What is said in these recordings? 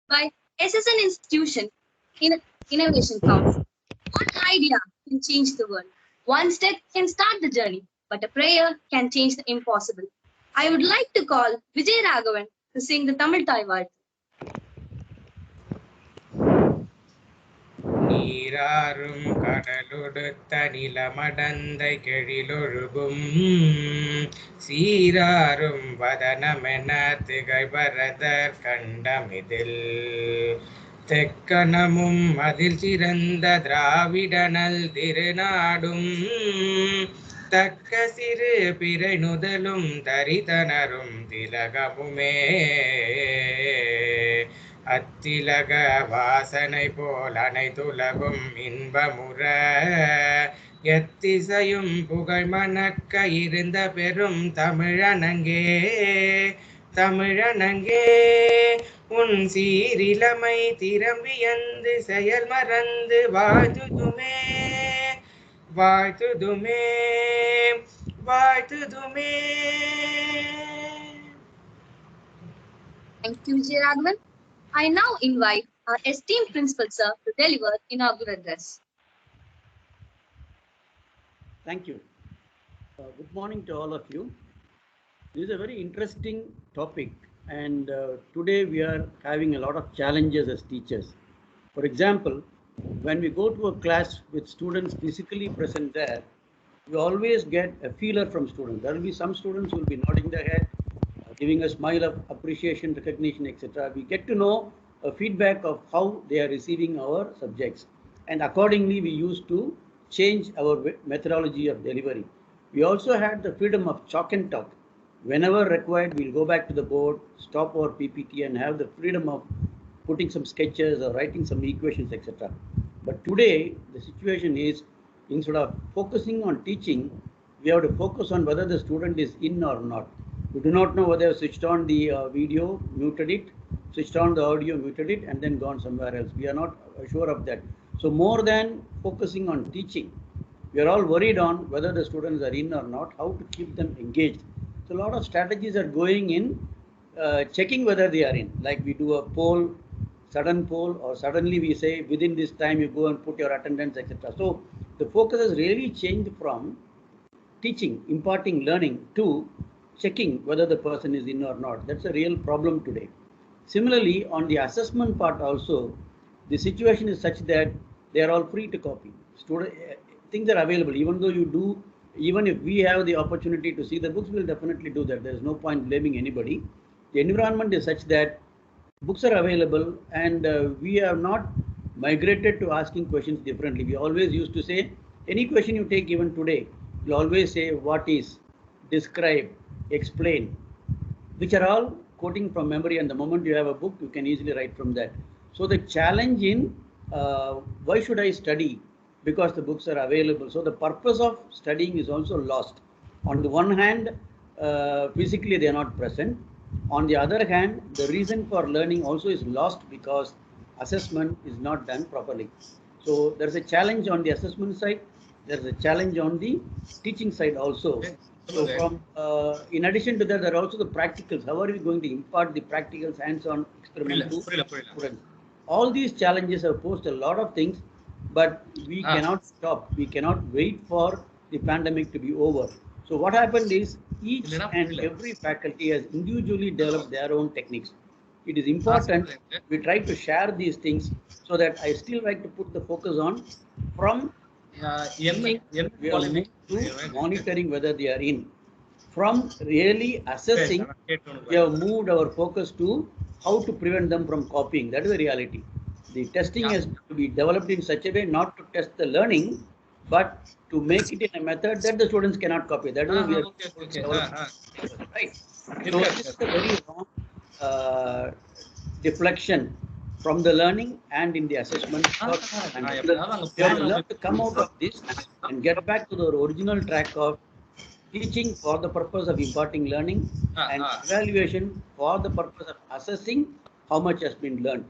by SSN Institution Innovation Council. One idea can change the world. One step can start the journey, but a prayer can change the impossible. I would like to call Vijay Raghavan to sing the Tamil Taiwad. நீராறும் கடலொடுத்த நிலமடந்தை கெழிலொழுகும் சீராறும் வதனமென திகழ்வரதர் கண்டமிதில் தெக்கணமும் அதில் சிறந்த திராவிடனல் திருநாடும் தக்க சிறு பிறை நுதலும் தரிதனரும் திலகமுமே அத்திலக வாசனை போல் அனைத்துலகும் இன்பமுற எத்திசையும் புகழ் மணக்க இருந்த பெரும் தமிழனங்கே தமிழனங்கே உன் சீரிலமை திரம்பியந்து செயல் மறந்து வாழ்த்துதுமே வாழ்த்துதுமே வாழ்த்துதுமே. Thank you, Vijay Raghavan. I now invite our esteemed principal sir to deliver inaugural address. Thank you. Good morning to all of you. This is a very interesting topic, and today we are having a lot of challenges as teachers. For example, when we go to a class with students physically present there, we always get a feeler from students. There will be some students who will be nodding their head, giving a smile of appreciation, recognition, etc. We get to know a feedback of how they are receiving our subjects. And accordingly, we used to change our methodology of delivery. We also had the freedom of chalk and talk. Whenever required, we'll go back to the board, stop our PPT and have the freedom of putting some sketches or writing some equations, etc. But today, the situation is instead of focusing on teaching, we have to focus on whether the student is in or not. We do not know whether I switched on the video, muted it, switched on the audio, muted it, and then gone somewhere else. We are not sure of that. So more than focusing on teaching, we are all worried on whether the students are in or not, how to keep them engaged. So a lot of strategies are going in checking whether they are in. Like we do a poll, sudden poll, or suddenly we say within this time you go and put your attendance, etc. So the focus has really changed from teaching, imparting learning to checking whether the person is in or not. That's a real problem today. Similarly, on the assessment part also, the situation is such that they are all free to copy. Things are available, even though you do, even if we have the opportunity to see the books, we'll definitely do that. There is no point blaming anybody. The environment is such that books are available, and we have not migrated to asking questions differently. We always used to say, any question you take even today, you'll always say what is, describe, explain, which are all quoting from memory, and the moment you have a book, you can easily write from that. So the challenge in why should I study? Because the books are available. So the purpose of studying is also lost. On the one hand, physically they are not present. On the other hand, the reason for learning also is lost because assessment is not done properly. So there's a challenge on the assessment side. There's a challenge on the teaching side also. So from in addition to that, there are also the practicals. How are we going to impart the practicals, hands-on experiment to students? All these challenges have posed a lot of things, but we cannot stop. We cannot wait for the pandemic to be over. So what happened is each and every faculty has individually developed their own techniques. It is important we try to share these things so that I still like to put the focus on from we have moved to monitoring whether they are in. From really assessing, we have moved our focus to how to prevent them from copying. That is the reality. The testing has to be developed in such a way not to test the learning, but to make it in a method that the students cannot copy. That is we are right. So this is a very wrong deflection from the learning and in the assessment. And we have to learn to come out of this and get back to the original track of teaching for the purpose of imparting learning and evaluation for the purpose of assessing how much has been learned.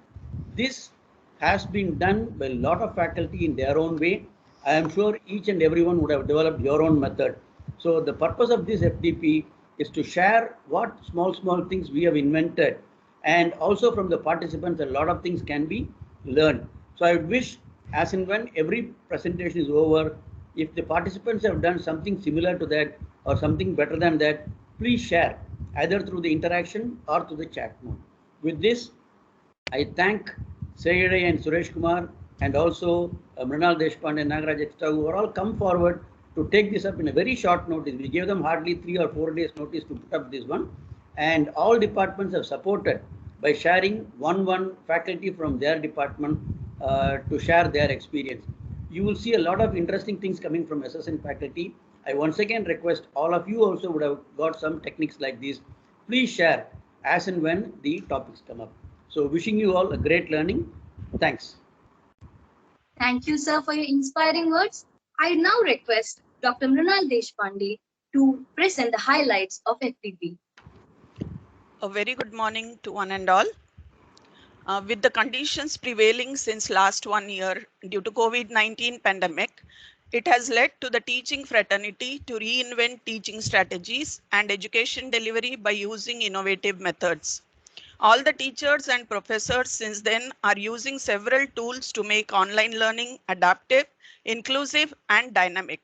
This has been done by a lot of faculty in their own way. I am sure each and everyone would have developed your own method. So the purpose of this FDP is to share what small things we have invented and also from the participants, a lot of things can be learned. So I wish, as and when every presentation is over, if the participants have done something similar to that or something better than that, please share either through the interaction or through the chat mode. With this, I thank Sayade and Suresh Kumar and also Mrinal Deshpande and Nagaraj Extra, who are all come forward to take this up in a very short notice. We gave them hardly 3 or 4 days notice to put up this one, and all departments have supported by sharing one faculty from their department to share their experience. You will see a lot of interesting things coming from SSN faculty. I once again request all of you also would have got some techniques like this. Please share as and when the topics come up. So wishing you all a great learning. Thanks. Thank you, sir, for your inspiring words. I now request Dr. Mrinal Deshpande to present the highlights of FTP. A very good morning to one and all. With the conditions prevailing since last 1 year due to COVID-19 pandemic, it has led to the teaching fraternity to reinvent teaching strategies and education delivery by using innovative methods. All the teachers and professors since then are using several tools to make online learning adaptive, inclusive, and dynamic.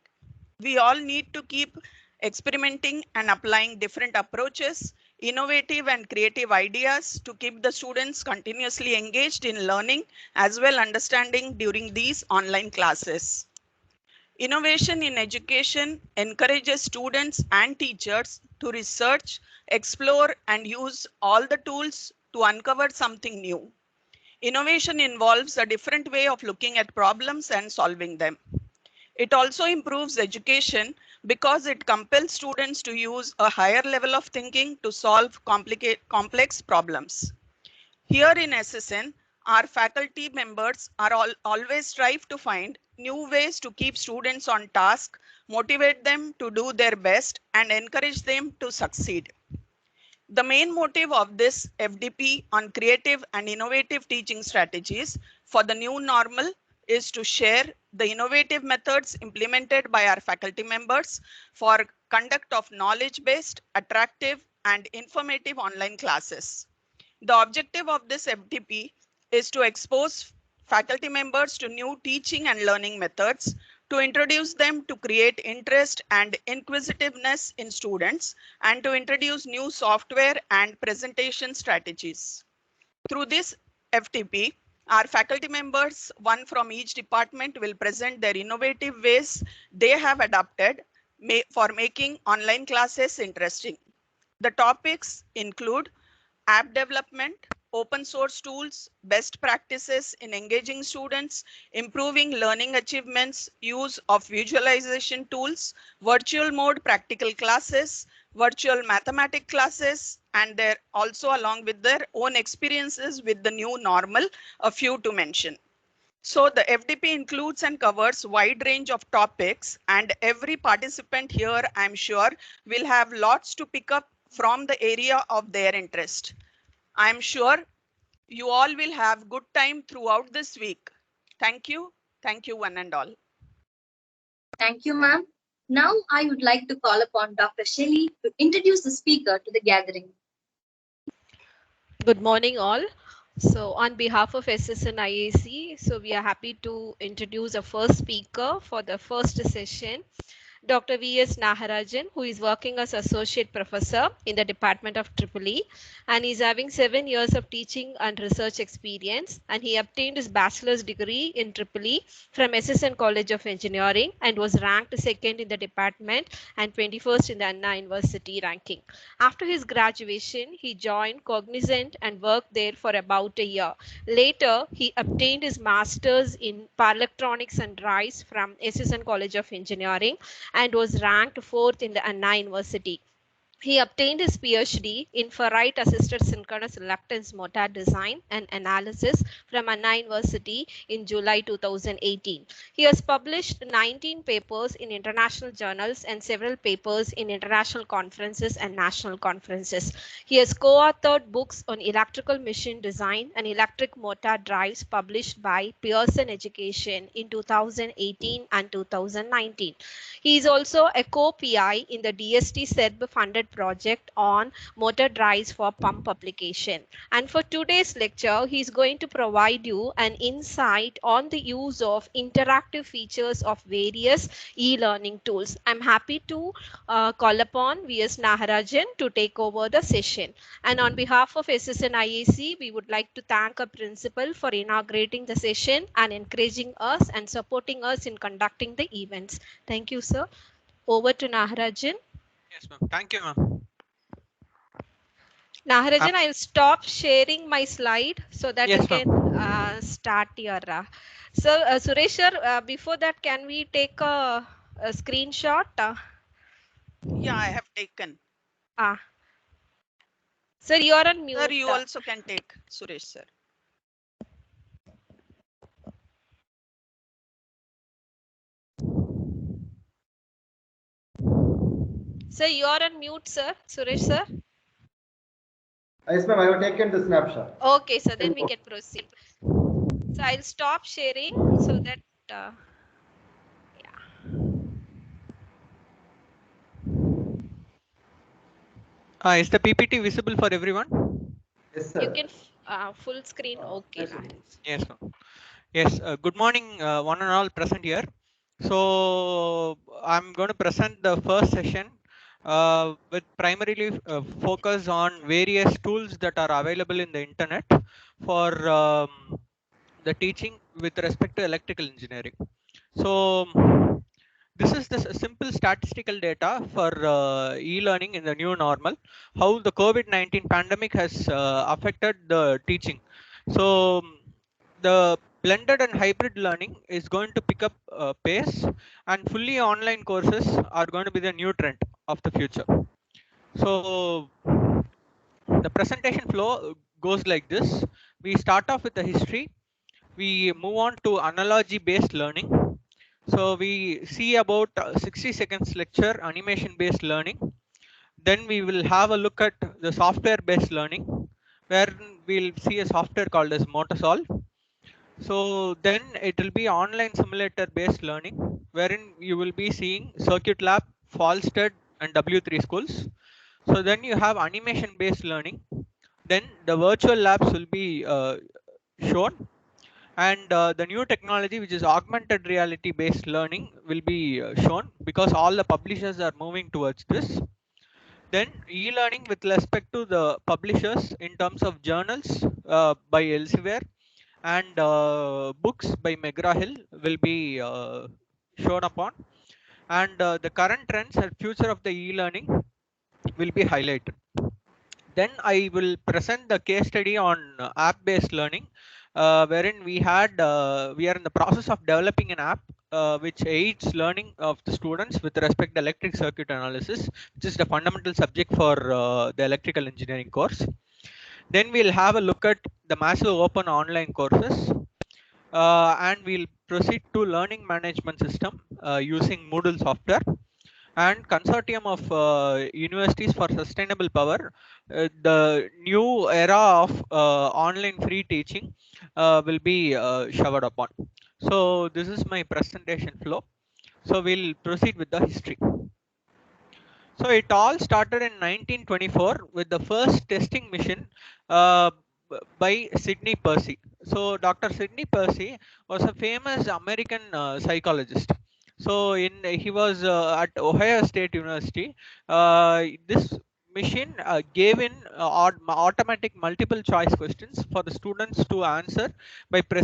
We all need to keep experimenting and applying different approaches, innovative and creative ideas to keep the students continuously engaged in learning as well understanding during these online classes. Innovation in education encourages students and teachers to research, explore, and use all the tools to uncover something new. Innovation involves a different way of looking at problems and solving them. It also improves education because it compels students to use a higher level of thinking to solve complex problems. Here in SSN, our faculty members are always strive to find new ways to keep students on task, motivate them to do their best, and encourage them to succeed. The main motive of this FDP on creative and innovative teaching strategies for the new normal is to share the innovative methods implemented by our faculty members for conduct of knowledge-based, attractive, and informative online classes. The objective of this FDP is to expose faculty members to new teaching and learning methods, to introduce them to create interest and inquisitiveness in students, and to introduce new software and presentation strategies. Through this FTP, our faculty members, one from each department, will present their innovative ways they have adopted for making online classes interesting. The topics include app development, open source tools, best practices in engaging students, improving learning achievements, use of visualization tools, virtual mode practical classes, virtual mathematics classes, and they're also along with their own experiences with the new normal, a few to mention. So the FDP includes and covers wide range of topics, and every participant here, I'm sure, will have lots to pick up from the area of their interest. I'm sure you all will have good time throughout this week. Thank you one and all. Thank you, ma'am. Now I would like to call upon Dr. Shelley to introduce the speaker to the gathering. Good morning all. So on behalf of SSN IAC, so we are happy to introduce a first speaker for the first session, Dr. V.S. Naharajan, who is working as Associate Professor in the Department of EEE, and he's having 7 years of teaching and research experience, and he obtained his bachelor's degree in EEE from SSN College of Engineering and was ranked 2nd in the department and 21st in the Anna University ranking. After his graduation, he joined Cognizant and worked there for about a year. Later, he obtained his master's in Power Electronics and Drives from SSN College of Engineering and was ranked 4th in the Anna University. He obtained his PhD in Ferrite Assisted Synchronous Reluctance Motor Design and Analysis from Anna University in July 2018. He has published 19 papers in international journals and several papers in international conferences and national conferences. He has co-authored books on electrical machine design and electric motor drives published by Pearson Education in 2018 and 2019. He is also a co-PI in the DST SERB funded project on motor drives for pump application. And for today's lecture, he's going to provide you an insight on the use of interactive features of various e-learning tools. I'm happy to call upon V.S. Naharajan to take over the session. And on behalf of SSN IAC, we would like to thank our principal for inaugurating the session and encouraging us and supporting us in conducting the events. Thank you, sir. Over to Naharajan. Yes, ma'am. Thank you, ma'am. Naharajan, I'll stop sharing my slide so that Yes, you can start your. So, Suresh sir, before that, can we take a screenshot? Yeah, I have taken. Sir, you are on mute. Sir, you also can take, Suresh sir. Sir, you are on mute, sir. Suresh sir. Yes, ma'am. I have taken the snapshot. Okay, so then we can proceed. So I'll stop sharing so that. Is the PPT visible for everyone? Yes, sir. You can full screen. Okay. Yes, ma'am. Yes. Good morning, one and all present here. So I'm going to present the first session with primarily focus on various tools that are available in the internet for the teaching with respect to electrical engineering. So this is the simple statistical data for e-learning in the new normal, how the COVID-19 pandemic has affected the teaching. So the blended and hybrid learning is going to pick up pace, and fully online courses are going to be the new trend of the future. So the presentation flow goes like this. We start off with the history. We move on to analogy based learning. So we see about 60 seconds lecture, animation based learning. Then we will have a look at the software based learning, where we'll see a software called as Motosolve. So then it will be online simulator based learning, wherein you will be seeing Circuit Lab, Falstead and W3 schools. So then you have animation based learning. Then the virtual labs will be shown, and the new technology, which is augmented reality based learning, will be shown because all the publishers are moving towards this. Then e-learning with respect to the publishers in terms of journals by Elsevier and books by McGraw-Hill will be shown upon, and the current trends and future of the e-learning will be highlighted. Then I will present the case study on app-based learning, wherein we are in the process of developing an app which aids learning of the students with respect to electric circuit analysis, which is the fundamental subject for the electrical engineering course. Then we'll have a look at the massive open online courses, and we'll proceed to learning management system using Moodle software, and consortium of universities for sustainable power. The new era of online free teaching will be showered upon. So this is my presentation flow. So we'll proceed with the history. So it all started in 1924 with the first testing mission by Sidney Percy. So Dr. Sidney Percy was a famous American psychologist. So he was at Ohio State University. This machine gave in automatic multiple choice questions for the students to answer by pressing